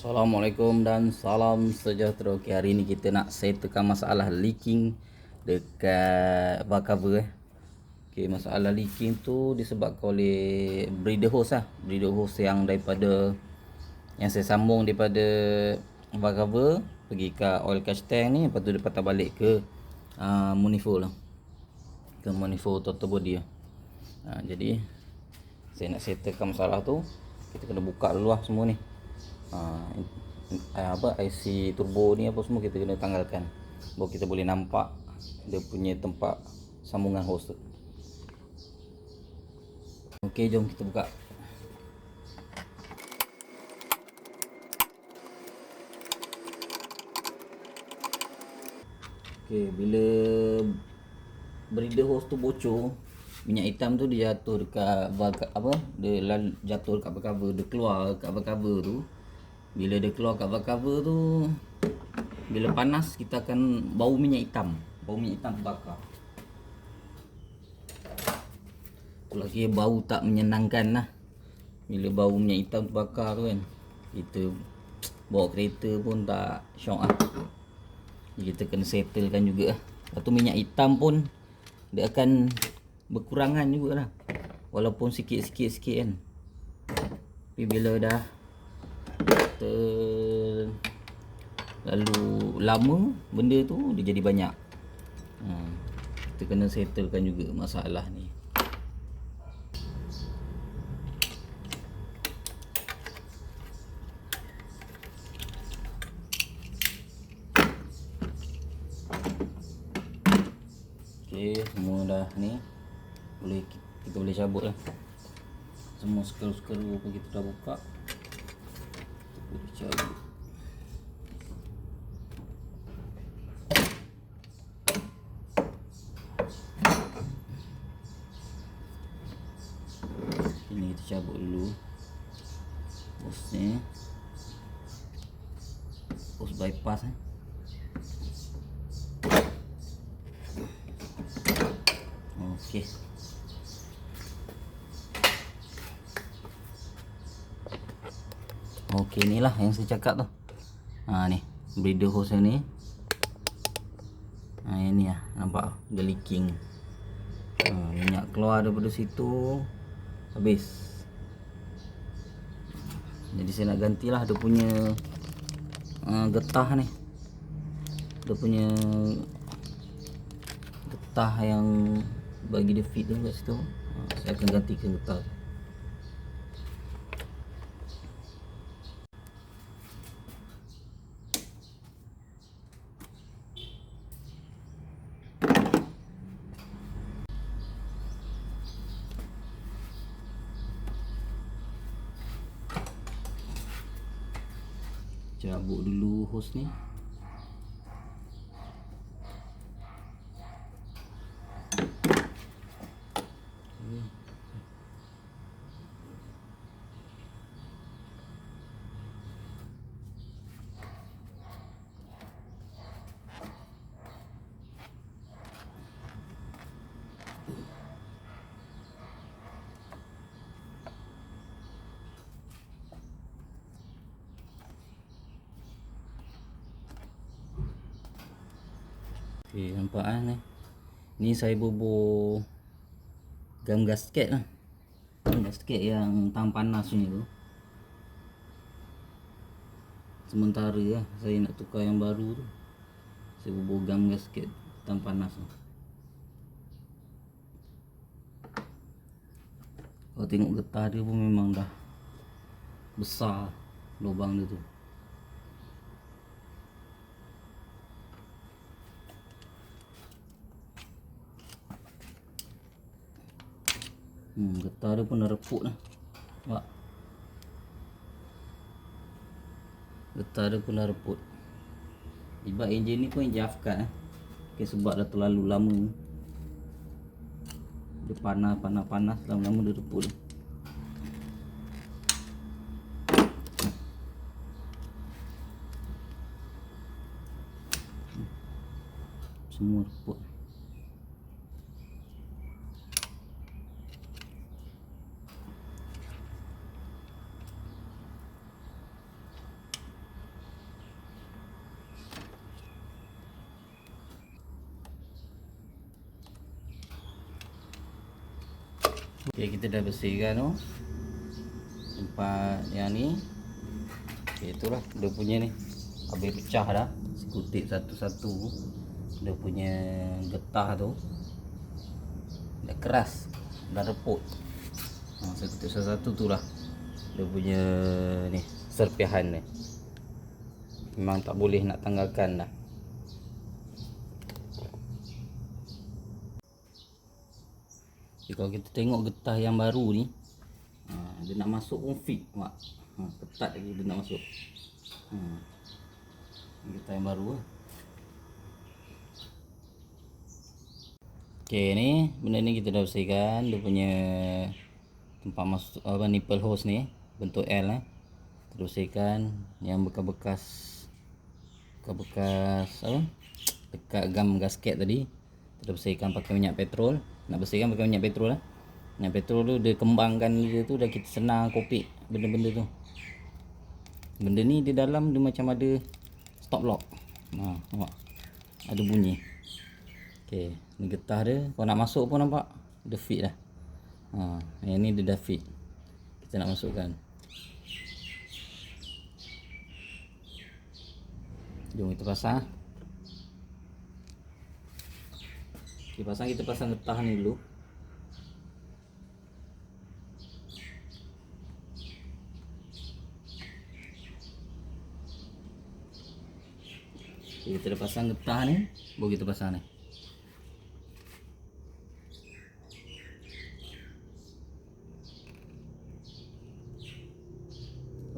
Assalamualaikum dan salam sejahtera. Okay, hari ni kita nak settlekan masalah leaking dekat valve cover Okay, masalah leaking tu disebabkan oleh breather hose breather hose yang saya sambung daripada valve cover pergi ke oil catch tank ni, lepas tu dia patah balik ke manifold ke manifold throttle body jadi saya nak settlekan masalah tu. Kita kena buka dulu semua ni. IC turbo ni apa semua kita kena tanggalkan, baru kita boleh nampak dia punya tempat sambungan hose tu. Okey, jom kita buka. Okey, bila breather hose tu bocor, minyak hitam tu dia jatuh dekat valve dia jatuh dekat valve cover, dia keluar dekat valve cover tu. Bila dia keluar kat valve cover tu, bila panas kita akan bau minyak hitam terbakar. Tu lagi bau tak menyenangkan lah. Bila bau minyak hitam terbakar tu kan, kita bawa kereta pun tak syok Kita kena settlekan juga Lepas tu minyak hitam pun dia akan berkurangan jugalah, walaupun sikit-sikit kan. Tapi bila dah lalu lama benda tu dia jadi banyak. Kita kena settlekan juga masalah ni. Okey, semua dah ni. Kita boleh cabut lah. Semua skru-skru pun kita dah buka. Kita boleh cabut. Ini kita cabut dulu hose ni, hose bypass Okey. Okey, inilah yang saya cakap tu. Ni breather hose ni. Ini nampak dia leaking. Minyak keluar daripada situ, habis. Jadi saya nak gantilah dia punya getah ni. Dia punya getah yang bagi dia fit tu kat situ. Saya akan gantikan getah tu. Cabut dulu hose ni. Okey, nampak ni. Ni saya bubur gam gasket gasket yang tahan panas ni tu. Sementara saya nak tukar yang baru tu. Saya bubur gam gasket tahan panas tu. Kalau tengok getah dia pun memang dah besar lubang dia tu. Getah dia pun dah reput lah. Nampak? Getah dia pun dah reput. Sebab enjin ni pun enjin Afkat sebab dah terlalu lama. Dia panas, lama-lama dia reput. Semua reput. Okey, kita dah bersihkan tu tempat yang ni. Okey, itulah dia punya ni. Habis pecah dah, kutip satu-satu dia punya getah tu. Dah keras, dah reput. Saya kutip satu-satu tu lah dia punya ni serpihan ni. Memang tak boleh nak tanggalkan dah. Jadi, kalau kita tengok getah yang baru ni, dia nak masuk pun fit, mak. Ketat lagi dia nak masuk. Getah yang baru lah. Okey, ni benda ni kita dah bersihkan dia punya tempat masuk apa nipple hose ni bentuk L Kita bersihkan yang bekas-bekas apa dekat gam gasket tadi. Kita bersihkan pakai minyak petrol. Nak bersihkan pakai minyak petrol lah. Minyak petrol tu dia kembangkan dia tu, dah kita senang kopik benda-benda tu. Benda ni di dalam dia macam ada stop lock. Nampak? Ada bunyi. Okey, ni getah dia. Kalau nak masuk pun nampak dia fit dah. Yang ni dia dah fit. Kita nak masukkan. Jom kita pasang. Okey, kita pasang getah ni dulu. Okey, kita dah pasang getah ni, baru kita pasang ni.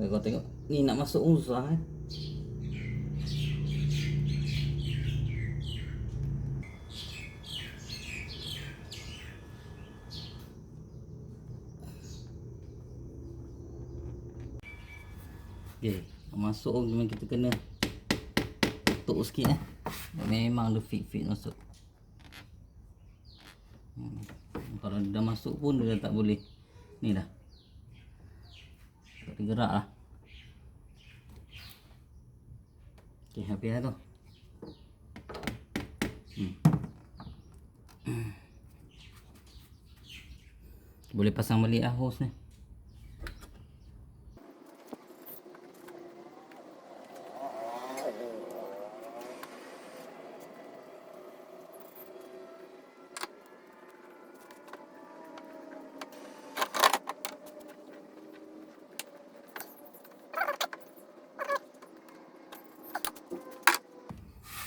Kau tengok ni nak masuk susah Okey, masuk memang kita kena ketuk sikit memang dia fit masuk. Kalau dah masuk pun dia dah tak boleh ni dah. Tak tergerak lah. Okey, habis dah tu. Boleh pasang balik lah hose ni.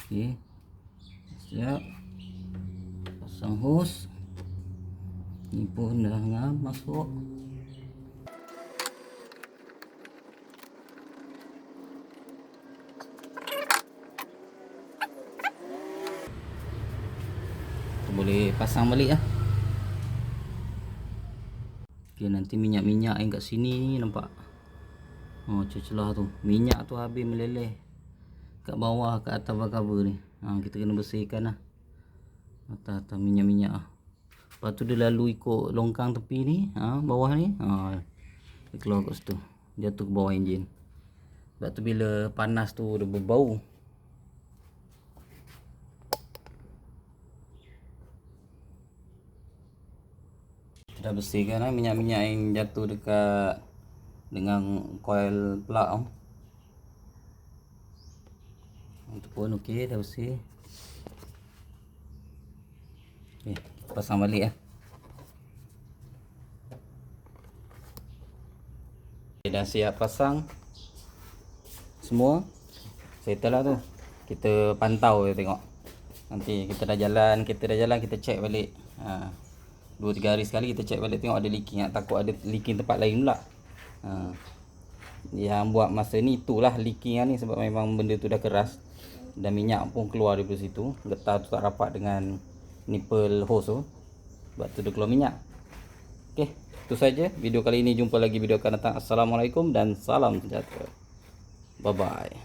Okey, siap. Pasang hose. Ni pun dah ngam masuk. Kita boleh pasang balik lah. Okey, nanti minyak-minyak yang kat sini ni nampak. Celah tu. Minyak tu habis meleleh kat bawah, kat atas cover ni. Kita kena bersihkan lah atas minyak-minyak lah. Lepas tu dia lalu ikut longkang tepi ni, bawah ni, dia keluar kat situ, jatuh ke bawah enjin. Sebab tu bila panas tu dia berbau. Kita dah bersihkan lah minyak-minyak yang jatuh dekat dengan coil plug. Itu pun okey, dah bersih. Okey, pasang balik lah. Okay, dah siap pasang semua. Settle lah tu. Kita pantau je tengok. Nanti kita dah jalan, kita check balik. 2-3 hari sekali kita check balik, tengok ada leaking. Takut ada leaking tempat lain pula. Yang buat masa ni itulah leaking ni, sebab memang benda tu dah keras dan minyak pun keluar daripada situ. Getah tu tak rapat dengan nipple hose tu, sebab tu dia keluar minyak. Okey, itu saja video kali ini. Jumpa lagi video akan datang. Assalamualaikum dan salam sejahtera. Bye bye.